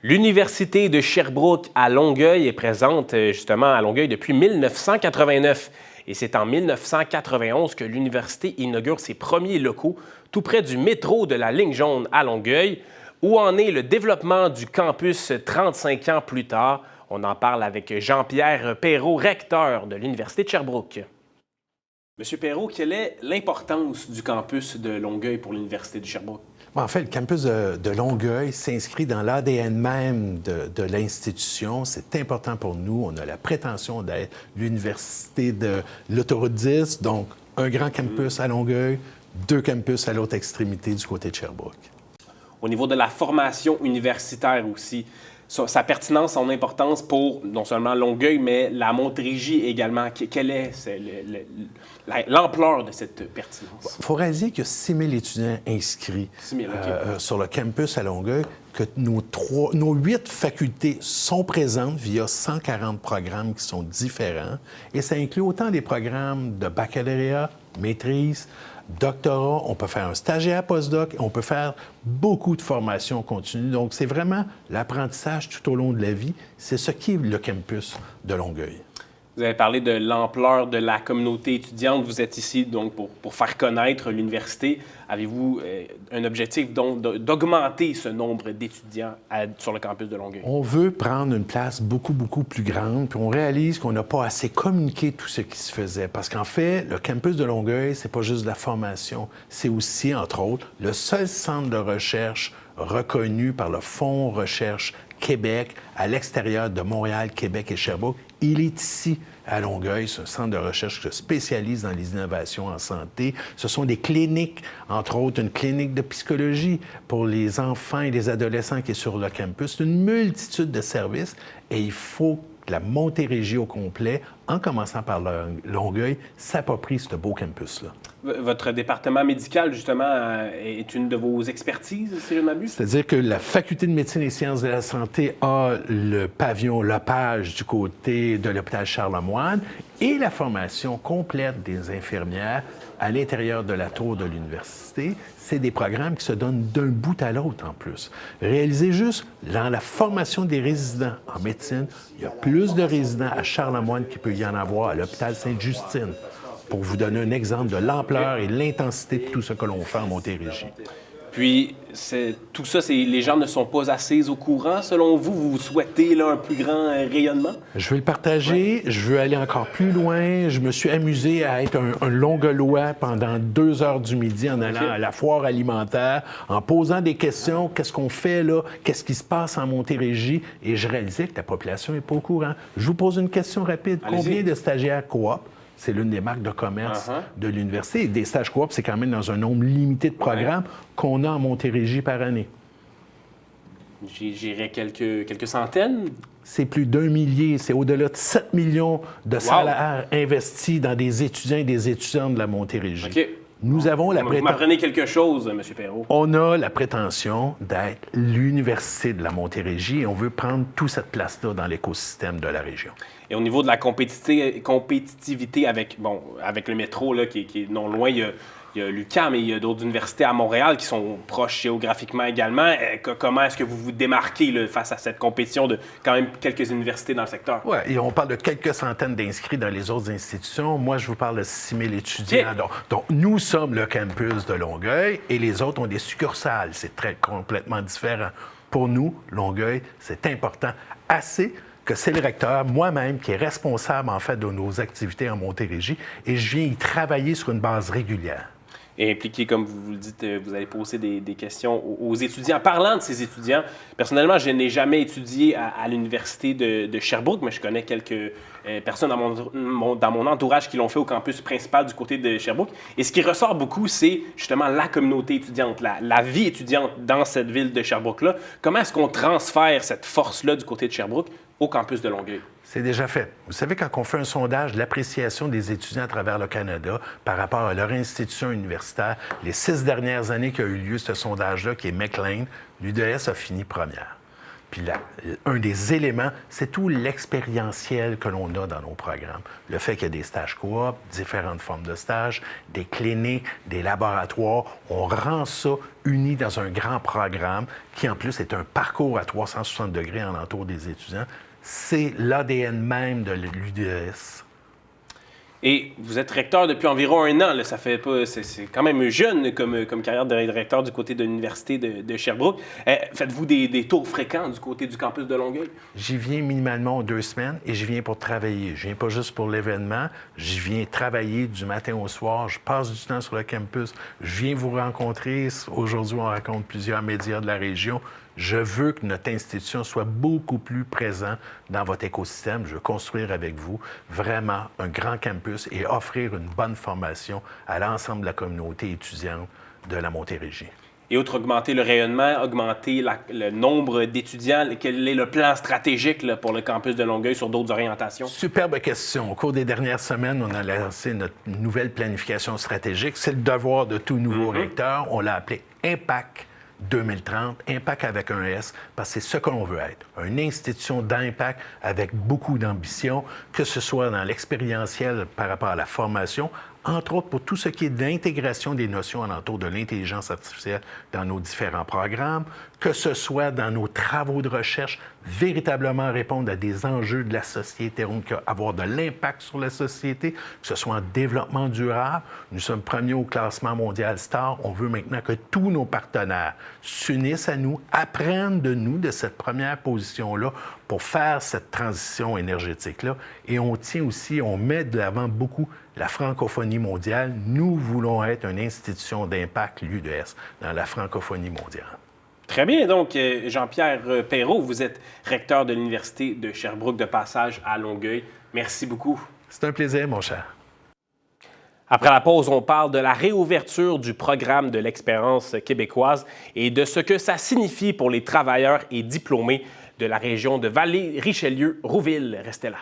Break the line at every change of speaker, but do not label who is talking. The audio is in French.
L'Université de Sherbrooke à Longueuil est présente justement à Longueuil depuis 1989. Et c'est en 1991 que l'université inaugure ses premiers locaux tout près du métro de la ligne jaune à Longueuil. Où en est le développement du campus 35 ans plus tard? On en parle avec Jean-Pierre Perrault, recteur de l'Université de Sherbrooke. Monsieur Perrault, quelle est l'importance du campus de Longueuil pour l'Université de Sherbrooke?
En fait, le campus de Longueuil s'inscrit dans l'ADN même de l'institution. C'est important pour nous. On a la prétention d'être l'université de l'autoroute 10, donc un grand campus à Longueuil, 2 campus à l'autre extrémité du côté de Sherbrooke.
Au niveau de la formation universitaire aussi, sa pertinence, son importance pour non seulement Longueuil, mais la Montérégie également. Quelle est l'ampleur de cette pertinence?
Il faut réaliser qu'il y a 6 000 étudiants inscrits
6 000,
sur le campus à Longueuil, que nos 8 facultés sont présentes via 140 programmes qui sont différents. Et ça inclut autant des programmes de baccalauréat, maîtrise, doctorat, on peut faire un stagiaire postdoc, on peut faire beaucoup de formations continues. Donc, c'est vraiment l'apprentissage tout au long de la vie. C'est ce qui est le campus de Longueuil.
Vous avez parlé de l'ampleur de la communauté étudiante. Vous êtes ici donc pour faire connaître l'université. Avez-vous un objectif donc d'augmenter ce nombre d'étudiants sur le campus de Longueuil?
On veut prendre une place beaucoup plus grande, puis on réalise qu'on n'a pas assez communiqué tout ce qui se faisait. Parce qu'en fait, le campus de Longueuil, c'est pas juste de la formation, c'est aussi, entre autres, le seul centre de recherche reconnu par le Fonds Recherche Québec à l'extérieur de Montréal, Québec et Sherbrooke. Il est ici, à Longueuil, ce centre de recherche qui se spécialise dans les innovations en santé. Ce sont des cliniques, entre autres une clinique de psychologie pour les enfants et les adolescents qui est sur le campus. C'est une multitude de services et il faut que la Montérégie au complet, en commençant par Longueuil, s'approprie ce beau campus-là.
Votre département médical, justement, est une de vos expertises, si je ne m'abuse?
C'est-à-dire que la Faculté de médecine et sciences de la santé a le pavillon Lepage du côté de l'hôpital Charlemagne et la formation complète des infirmières à l'intérieur de la tour de l'université. C'est des programmes qui se donnent d'un bout à l'autre en plus. Réalisez juste, dans la formation des résidents en médecine, il y a plus de résidents à Charlemagne qu'il peut y en avoir à l'hôpital Sainte-Justine, pour vous donner un exemple de l'ampleur et de l'intensité de tout ce que l'on fait en Montérégie.
Puis, tout ça, les gens ne sont pas assez au courant. Selon vous, vous souhaitez là, un plus grand rayonnement?
Je veux le partager. Je veux aller encore plus loin. Je me suis amusé à être un Longueuillois pendant 2 heures du midi en allant à la foire alimentaire, en posant des questions. Qu'est-ce qu'on fait là? Qu'est-ce qui se passe en Montérégie? Et je réalisais que la population n'est pas au courant. Je vous pose une question rapide.
Allez-y.
Combien de stagiaires coop? C'est l'une des marques de commerce de l'université. Et des stages coop, c'est quand même dans un nombre limité de programmes qu'on a en Montérégie par année.
J'irais quelques centaines.
C'est plus d'1 millier. C'est au-delà de 7 millions de salaires investis dans des étudiants et des étudiantes de la Montérégie.
OK.
Nous avons la
Vous m'apprenez quelque chose, M. Perrault.
On a la prétention d'être l'université de la Montérégie et on veut prendre toute cette place-là dans l'écosystème de la région.
Et au niveau de la compétitivité avec le métro, là, qui est non loin, il y a l'UQAM et il y a d'autres universités à Montréal qui sont proches géographiquement également. Comment est-ce que vous vous démarquez là, face à cette compétition de quand même quelques universités dans le secteur?
Oui, et on parle de quelques centaines d'inscrits dans les autres institutions. Moi, je vous parle de 6 000 étudiants.
Okay.
Donc, nous sommes le campus de Longueuil et les autres ont des succursales. C'est complètement différent. Pour nous, Longueuil, c'est important. Assez que c'est le recteur, moi-même, qui est responsable, en fait, de nos activités en Montérégie et je viens y travailler sur une base régulière.
Et impliqué, comme vous le dites, vous allez poser des questions aux étudiants. Parlant de ces étudiants, personnellement, je n'ai jamais étudié à l'université de Sherbrooke, mais je connais quelques personnes dans mon entourage qui l'ont fait au campus principal du côté de Sherbrooke. Et ce qui ressort beaucoup, c'est justement la communauté étudiante, la vie étudiante dans cette ville de Sherbrooke-là. Comment est-ce qu'on transfère cette force-là du côté de Sherbrooke au campus de Longueuil?
C'est déjà fait. Vous savez, quand on fait un sondage de l'appréciation des étudiants à travers le Canada par rapport à leur institution universitaire, les 6 dernières années qu'il y a eu lieu ce sondage-là, qui est McLean, l'UDS a fini première. Puis un des éléments, c'est tout l'expérientiel que l'on a dans nos programmes. Le fait qu'il y a des stages coop, différentes formes de stages, des cliniques, des laboratoires, on rend ça uni dans un grand programme qui, en plus, est un parcours à 360 degrés en entour des étudiants. C'est l'ADN même de l'UDS.
Et vous êtes recteur depuis environ 1 an. Là, ça fait pas, c'est quand même jeune comme carrière de recteur du côté de l'Université de Sherbrooke. Faites-vous des tours fréquents du côté du campus de Longueuil?
J'y viens minimalement 2 semaines et j'y viens pour travailler. Je viens pas juste pour l'événement, j'y viens travailler du matin au soir. Je passe du temps sur le campus. Je viens vous rencontrer. Aujourd'hui, on rencontre plusieurs médias de la région. Je veux que notre institution soit beaucoup plus présente dans votre écosystème. Je veux construire avec vous vraiment un grand campus et offrir une bonne formation à l'ensemble de la communauté étudiante de la Montérégie.
Et outre augmenter le rayonnement, augmenter le nombre d'étudiants, quel est le plan stratégique là, pour le campus de Longueuil sur d'autres orientations?
Superbe question. Au cours des dernières semaines, on a lancé notre nouvelle planification stratégique. C'est le devoir de tout nouveau recteur. On l'a appelé Impact 2030, Impact avec un S, parce que c'est ce que l'on veut être. Une institution d'impact avec beaucoup d'ambition, que ce soit dans l'expérientiel par rapport à la formation, entre autres pour tout ce qui est de l'intégration des notions alentour de l'intelligence artificielle dans nos différents programmes, que ce soit dans nos travaux de recherche, véritablement répondre à des enjeux de la société, donc avoir de l'impact sur la société, que ce soit en développement durable. Nous sommes premiers au classement mondial STAR. On veut maintenant que tous nos partenaires s'unissent à nous, apprennent de nous, de cette première position-là, pour faire cette transition énergétique-là. Et on tient aussi, on met de l'avant beaucoup la francophonie mondiale. Nous voulons être une institution d'impact, l'UDS, dans la francophonie mondiale.
Très bien. Donc, Jean-Pierre Perrault, vous êtes recteur de l'Université de Sherbrooke de passage à Longueuil. Merci beaucoup.
C'est un plaisir, mon cher.
Après la pause, on parle de la réouverture du programme de l'expérience québécoise et de ce que ça signifie pour les travailleurs et diplômés de la région de Vallée-Richelieu-Rouville. Restez là.